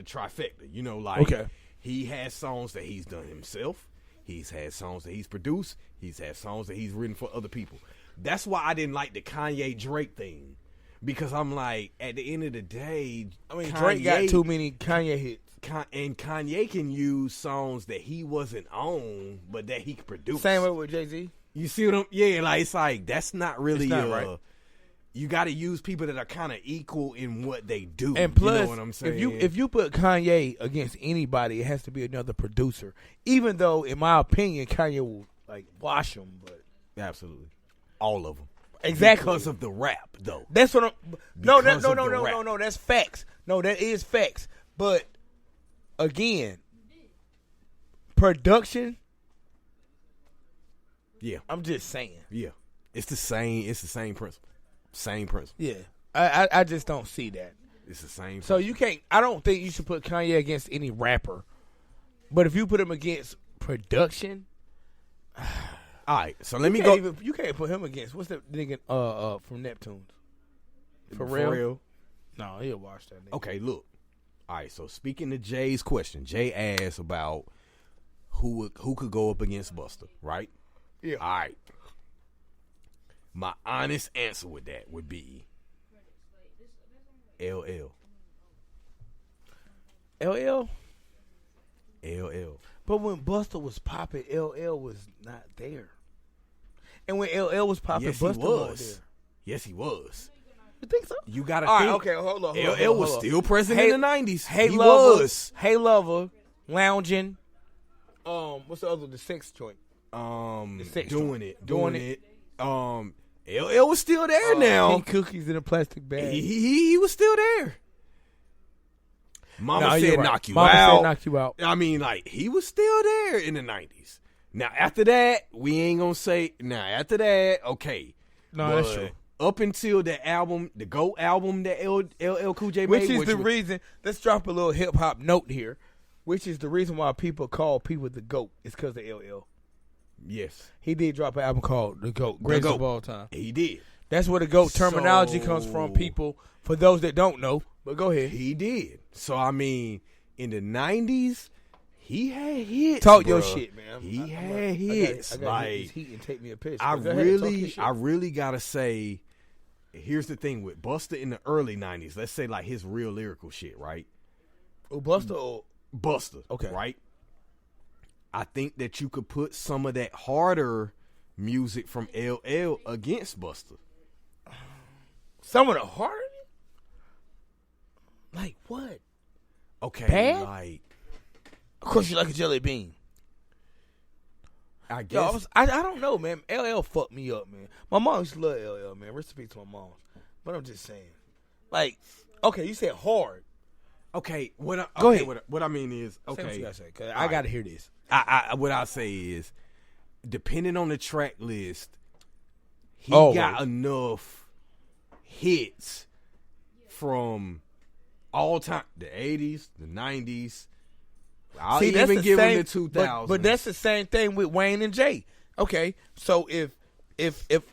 trifecta, you know, like. Okay. He has songs that he's done himself. He's had songs that he's produced. He's had songs that he's written for other people. That's why I didn't like the Kanye Drake thing. Because I'm like, at the end of the day, I mean, Drake got too many Kanye hits. And Kanye can use songs that he wasn't on, but that he could produce. Same way with Jay-Z. You see what I'm? Yeah, like it's like that's not really It's not right. You got to use people that are kind of equal in what they do. And plus, you know what I'm saying? if you put Kanye against anybody, it has to be another producer. Even though, in my opinion, Kanye will like wash him, but absolutely, all of them. Exactly. Because of the rap, though. That's what I'm. No, Because of the rap. no. That's facts. No, that is facts. But again, production. Yeah, I'm just saying. yeah. It's the same. It's the same principle. Same principle. Yeah, I just don't see that. It's the same. So you can't. I don't think you should put Kanye against any rapper. But if you put him against production, all right. So let me you can't go. you can't put him against what's that nigga from Neptunes? For For real? real. No, he'll watch that nigga. Okay, look. All right. So speaking to Jay's question, Jay asked about who could go up against Busta, right? Yeah. All right. My honest answer with that would be LL. LL. LL. But when Busta was popping, LL was not there. And when LL was popping, Yes, he Busta was was. there. Yes, he was. You think so? You gotta All think. right, okay, hold on. LL was still present Hey- in the 90s. Hey he Lover, was. Hey Lover, Lounging. What's the other? The sex joint. sex Doing joint. it. Doing it. LL was still there now. Pink cookies in a plastic bag. He was still there. Mama Nah, said you're right. knock you Mama out. said knock you out. I mean, like, he was still there in the 90s. Now, after that, we ain't gonna say, after that, okay. No, that's true. Up until the album, the GOAT album that LL Cool J made. Which is the reason, let's drop a little hip hop note here, which is the reason why people call people the GOAT. It's because of LL. Yes. He did drop an album called The GOAT, greatest GOAT. of all time. He did. That's where the GOAT terminology comes from, people, for those that don't know. But go ahead. He did. So, I mean, in the 90s, he had hits. Talk your bruh. shit, man. He had hits. I gotta like, hit this heat and take me a piss. I Go ahead, talk your really, shit. I really gotta say, here's the thing with Busta in the early 90s. Let's say like his real lyrical shit, right? Oh, Busta or Busta, Okay. right? I think that you could put some of that harder music from LL against Busta. Some of the harder. Like what? Okay, Bad? like Of course, you like a jelly bean. I guess. Yo, I don't know, man. LL fucked me up, man. My mom used to love LL, man. Rest in peace to my mom. But I'm just saying, like, okay, you said hard. Okay, Go ahead. What I mean is, Say what okay, you gotta say, 'cause I gotta hear this. what I say is, depending on the track list, he Oh, got right. enough hits from all time, the 80s, the 90s. I'll See, that's even the give same, him the 2000s. but that's the same thing with Wayne and Jay. Okay, so if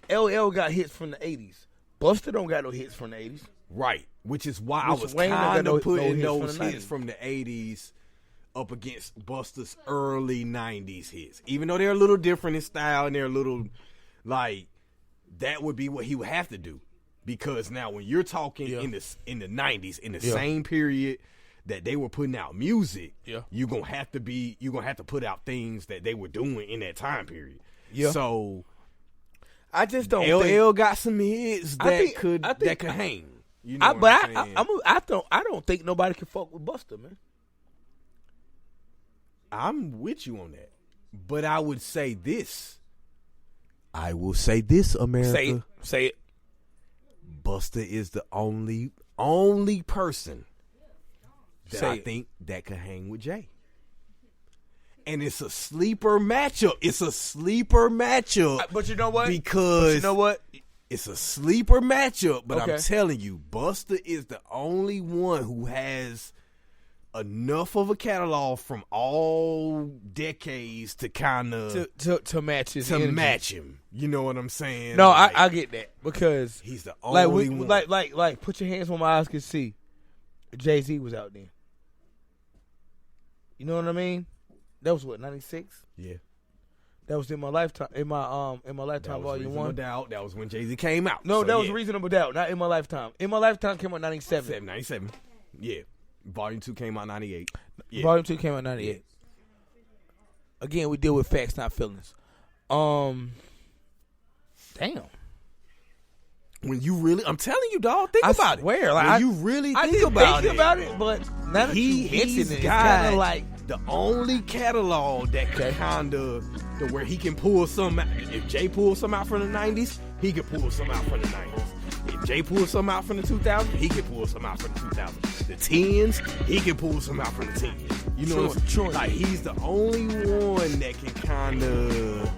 LL got hits from the 80s, Busta don't got no hits from the 80s. Right, which is why I Which was Wayne don't got kind no of putting hits from those the hits 90s. from the 80s up against Busta's early 90s hits. Even though they're a little different in style and they're a little, like, that would be what he would have to do. Because now when you're talking in the 90s, in the same period that they were putting out music, you're gonna have to put out things that they were doing in that time period. Yeah. So I just don't LL got some hits that could hang. You know I don't think nobody can fuck with Busta, man. I'm with you on that. But I would say this. I will say this, America. Say it. Busta is the only person that I think that could hang with Jay. And it's a sleeper matchup. But you know what? Because it's a sleeper matchup, but I'm telling you, Busta is the only one who has enough of a catalog from all decades to kind of to match his match him. You know what I'm saying? No, I get that because he's the only one. Like put your hands where my eyes can see. Jay-Z was out then. You know what I mean? That was what, 96? Yeah. That was in my lifetime. In my lifetime, volume 1. Doubt. That was when Jay-Z came out. No, that was Reasonable Doubt. Not In My Lifetime. In My Lifetime came out 97. 97. Yeah. Volume 2 came out 98. Yeah. Volume 2 came out 98. Yeah. Again, we deal with facts, not feelings. Damn. When you really, I'm telling you, dog, think about it. Like, when you really think about it, but now that you mention it, it's kind of like the only catalog that can kind of where he can pull some out. If Jay pulls some out from the 90s, he can pull some out from the 90s. If Jay pulls some out from the 2000s, he can pull some out from the 2000s. The 10s, he can pull some out from the 10s. You know, like he's the only one that can kind of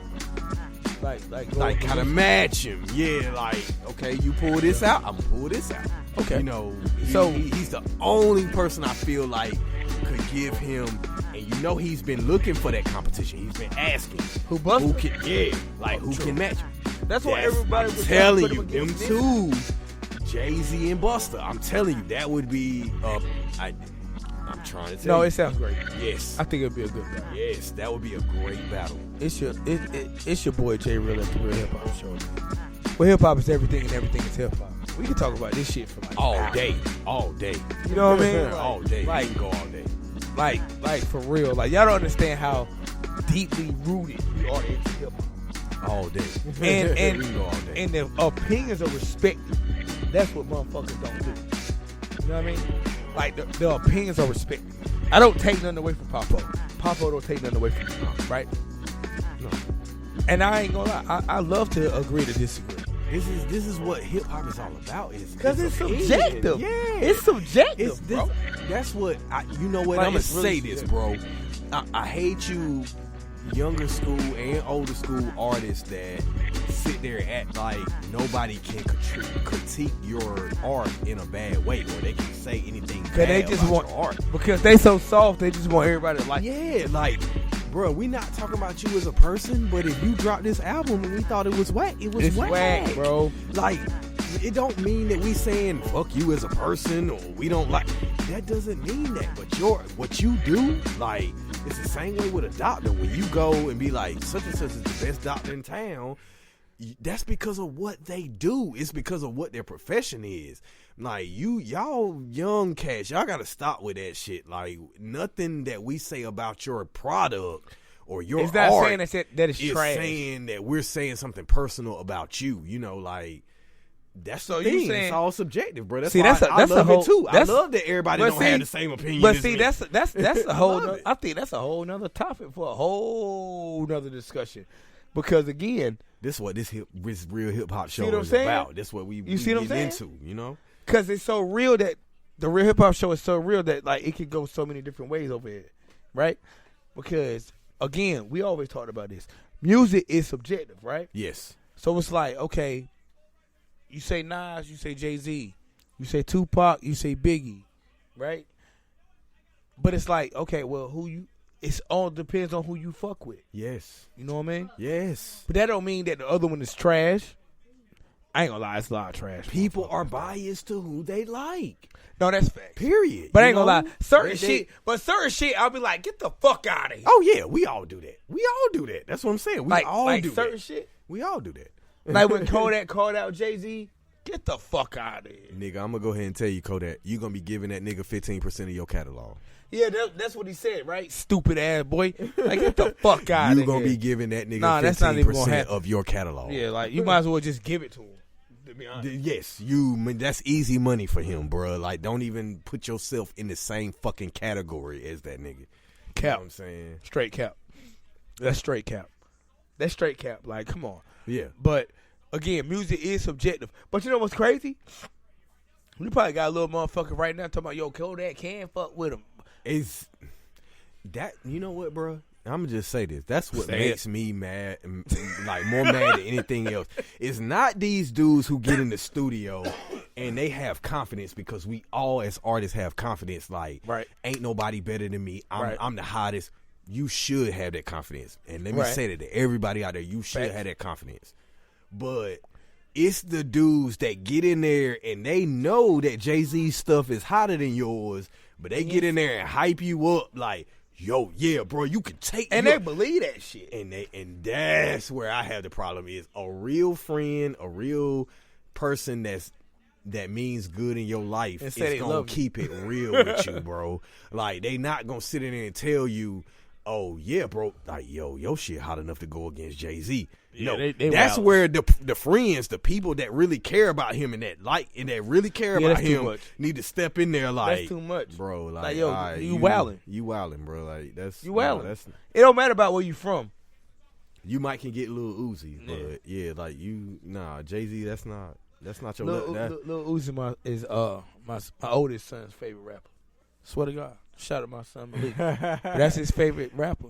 like kind of match him. Yeah, like, okay, you pull this out, I'm gonna pull this out. Okay. You know, he's the only person I feel like could give him, and you know he's been looking for that competition. He's been asking who can match him. That's what everybody was telling you. Them two, Jay-Z and Busta. I'm telling you, that would be I'm trying to tell you. No, it sounds great. Yes. I think it'd be a good battle. Yes, that would be a great battle. It's your boy J-ReeL at the Real Hip Hop Show, man. Well, hip hop is everything and everything is hip hop. We can talk about this shit for like all hours. day. You know what I mean? All day. Like, we can go all day. Like for real. Like, y'all don't understand how deeply rooted we are into hip hop. All day. And we can go all day. And the opinions are respected. That's what motherfuckers don't do. You know what I mean? Like the opinions are respected. I don't take nothing away from Papoe. Papoe don't take nothing away from me, right? No. And I ain't gonna lie, I love to agree to disagree. This is what hip hop is all about. Because it's subjective. Yeah, it's subjective, bro. That's what you know what, like, I'm gonna really say this, bro. I hate you younger school and older school artists that sit there and act like nobody can critique your art in a bad way, or they can say anything bad they just about want your art. Because they so soft, they just want everybody to like it. Like, bro, we not talking about you as a person, but if you dropped this album and we thought it was whack, it was whack, bro. Like, it don't mean that we saying fuck you as a person or we don't like. That doesn't mean that. But what you do, like, it's the same way with a doctor. When you go and be like, such and such is the best doctor in town, that's because of what they do. It's because of what their profession is. Like, y'all young cats, y'all gotta stop with that shit. Like, nothing that we say about your product or your it's not art saying that it's is trash. saying that we're saying something personal about you. You know, like, That's So the you thing. saying- It's all subjective, bro. That's See, why that's a- I that's a love whole- it too. I that's- love that everybody but don't see- have the same opinion. But as see, me. that's a whole. love it. I think that's a whole nother topic for a whole nother discussion, because again, this is what this real hip hop show what I'm is saying? about. This is what we see what I'm get saying? into. You know, because it's so real that the real hip hop show is so real that like it could go so many different ways over here, right? Because again, we always talked about this. Music is subjective, right? yes, So it's like, okay, you say Nas, you say Jay-Z, you say Tupac, you say Biggie, right? But it's like, okay, well, it's all depends on who you fuck with. yes, You know what I mean? yes. But that don't mean that the other one is trash. I ain't gonna lie, it's a lot of trash. People motherfuckers. are biased to who they like. No, that's fact. Period. But I You ain't gonna know? lie, certain They- shit, I'll be like, get the fuck out of here. Oh yeah, we all do that. We all do that. That's what I'm saying. We like all do certain that. shit. We all do that. Like when Kodak called out Jay-Z, get the fuck out of here. Nigga, I'm gonna go ahead and tell you, Kodak, you gonna be giving that nigga 15% of your catalog. Yeah, that's what he said, right? Stupid ass boy. Like, get the fuck out of here. You gonna be giving that nigga Nah, that's not even gonna 15% happen. of your catalog. Yeah, like, you might as well just give it to him, to be honest. Yes, that's easy money for him, bro. Like, don't even put yourself in the same fucking category as that nigga. You know Cap. what I'm saying? Straight cap. That's straight cap. That's straight cap. Like, come on. Yeah. But, again, music is subjective. But you know what's crazy? You probably got a little motherfucker right now talking about, yo, Kodak can fuck with him. Is that, you know what, bro? I'm gonna just say this. That's what Say makes me mad, like more mad than anything else. It's not these dudes who get in the studio and they have confidence, because we all as artists have confidence. Like, Right. ain't nobody better than me. I'm the hottest. You should have that confidence. And let me Right. say that to everybody out there, you should Facts. have that confidence. But it's the dudes that get in there and they know that Jay-Z's stuff is hotter than yours, but they get in there and hype you up like, yo, yeah, bro, you can take And you they up. believe that shit. And that's where I have the problem is a real friend, a real person that means good in your life And is say they gonna love you. keep it real with you, bro. Like, they not gonna sit in there and tell you, oh yeah, bro, like, yo, your shit hot enough to go against Jay-Z. Yeah, No, they that's wild. where the friends, the people that really care about him and that really care Yeah, about that's too him much. need to step in there like, That's too much. bro. Like, yo, all right, you wildin'. You wildin', bro. Like, that's You wildin'. that's, It don't matter about where you from. you might can get Lil Uzi, but yeah, like Jay-Z, that's not your Lil Uzi is my oldest son's favorite rapper. Swear to God. Shout out my son Malik. But that's his favorite rapper.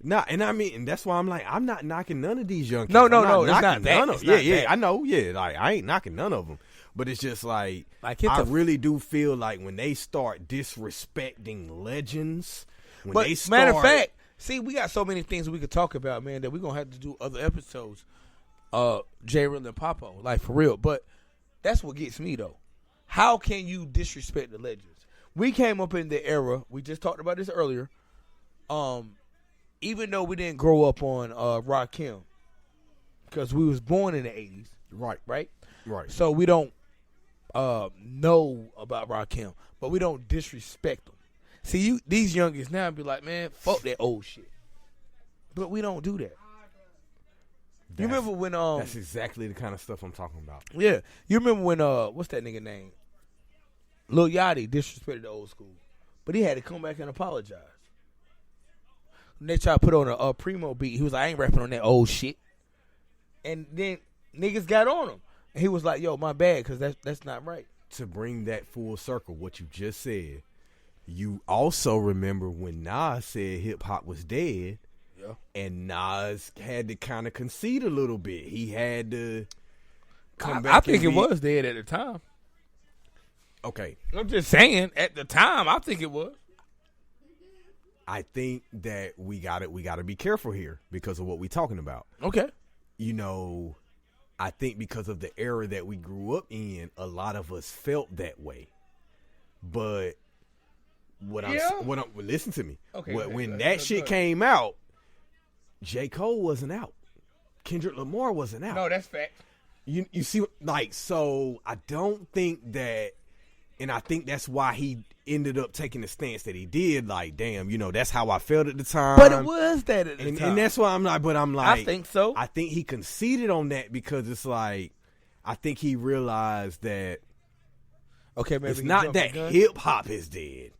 Nah, and I mean, and that's why I'm like, I'm not knocking none of these young kids. No, I'm it's knocking not that. none of It's them. not Yeah, that. I know. Yeah, like, I ain't knocking none of them. But it's just like Like, hit I the- really do feel like when they start disrespecting legends, when But they start, matter of fact, see, we got so many things we could talk about, man, that we're gonna have to do other episodes. J-ReeL and Papoe, like, for real. But that's what gets me though. How can you disrespect the legends? We came up in the era. We just talked about this earlier. Even though we didn't grow up on Rakim, because we was born in the 80s, right, right? right, So we don't know about Rakim, but we don't disrespect them. See, these youngins now be like, man, fuck that old shit. But we don't do that. You remember when that's exactly the kind of stuff I'm talking about. yeah, you remember when what's that nigga name? Lil Yachty disrespected the old school, but he had to come back and apologize. When they tried to put on a Primo beat, he was like, I ain't rapping on that old shit. And then niggas got on him, and he was like, yo, my bad, because that's not right. To bring that full circle, what you just said, you also remember when Nas said hip hop was dead. Yeah. And Nas had to kind of concede a little bit. He had to come I back. think it and was dead at the time. Okay. I'm just saying, at the time, I think it was. I think that we gotta be careful here because of what we're talking about. Okay. You know, I think because of the era that we grew up in, a lot of us felt that way. But listen to me. Okay, When that shit came out, J. Cole wasn't out. Kendrick Lamar wasn't out. No, that's fact. You see, like, so I don't think that, and I think that's why he ended up taking the stance that he did. Like, damn, you know, that's how I felt at the time. But it was that at the time. And that's why I'm like, I think so. I think he conceded on that because it's like, I think he realized that Okay, maybe it's he not jumped that the gun. hip hop is dead.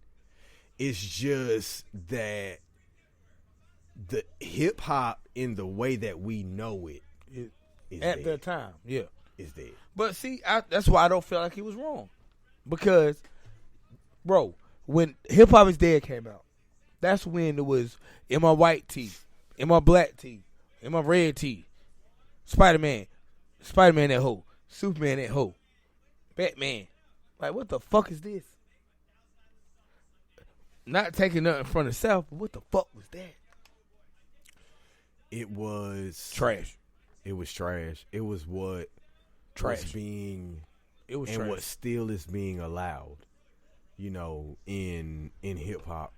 It's just that the hip hop in the way that we know it is At dead. the time, yeah. Is dead. But see, that's why I don't feel like he was wrong. Because, bro, when Hip Hop is Dead came out, that's when it was in my white tee, in my black tee, in my red tee, Spider-Man that hoe, Superman that hoe, Batman. Like, what the fuck is this? Not taking nothing from the South, but what the fuck was that? It was Trash. It was trash. It was what Trash. was being It was and trash. what still is being allowed, you know, in hip hop.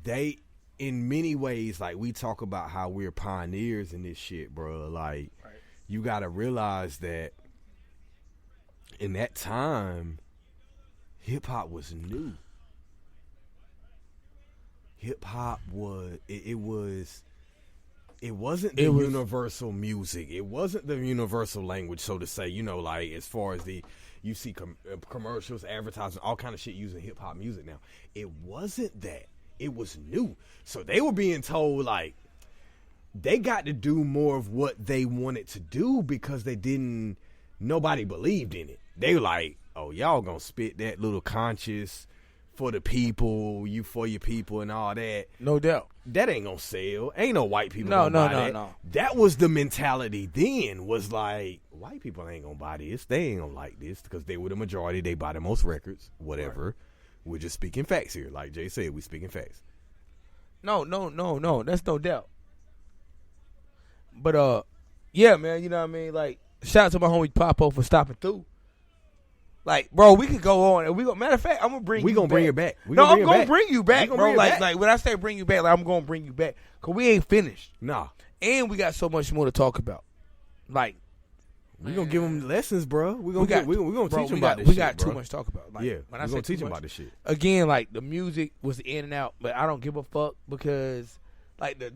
They, in many ways, like we talk about how we're pioneers in this shit, bro. Like, Right. you got to realize that in that time, hip hop was new. Hip hop was it wasn't the universal music. It wasn't the universal language, so to say. You know, like as far as you see commercials, advertising, all kind of shit using hip hop music now. It wasn't that. It was new. So they were being told like they got to do more of what they wanted to do because nobody believed in it. They were like, oh, y'all gonna spit that little conscious for the people, you for your people and all that. No doubt. That ain't gonna sell. Ain't no white people gonna buy that. No. That was the mentality then, was like, white people ain't gonna buy this. They ain't gonna like this because they were the majority. They buy the most records, whatever. Right. We're just speaking facts here. Like Jay said, we speaking facts. No. That's no doubt. But, yeah, man, you know what I mean? Like, shout out to my homie Papoe for stopping through. Like, bro, we could go on. And matter of fact, I'm going to bring you back. We going to bring it back. I'm going to bring you back, bro. Like, when I say bring you back, like, I'm going to bring you back. Because we ain't finished. Nah. And we got so much more to talk about. Like, we going to give them lessons, bro. We going to teach them about this shit, We got bro. too much to talk about. Like, yeah, when we're going to teach them about this shit. Again, like, the music was in and out, but I don't give a fuck because, like, the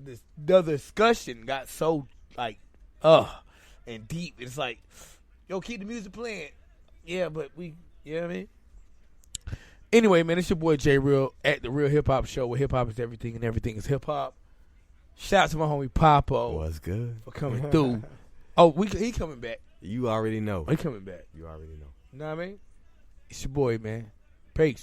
discussion got so, like, and deep. It's like, yo, keep the music playing. Yeah, but you know what I mean? Anyway, man, it's your boy J-ReeL at the Real Hip Hop Show, where hip hop is everything and everything is hip hop. Shout out to my homie Papoe. What's good? For coming through. Oh, he coming back. You already know. He coming back. You already know. You know what I mean? It's your boy, man. Peace.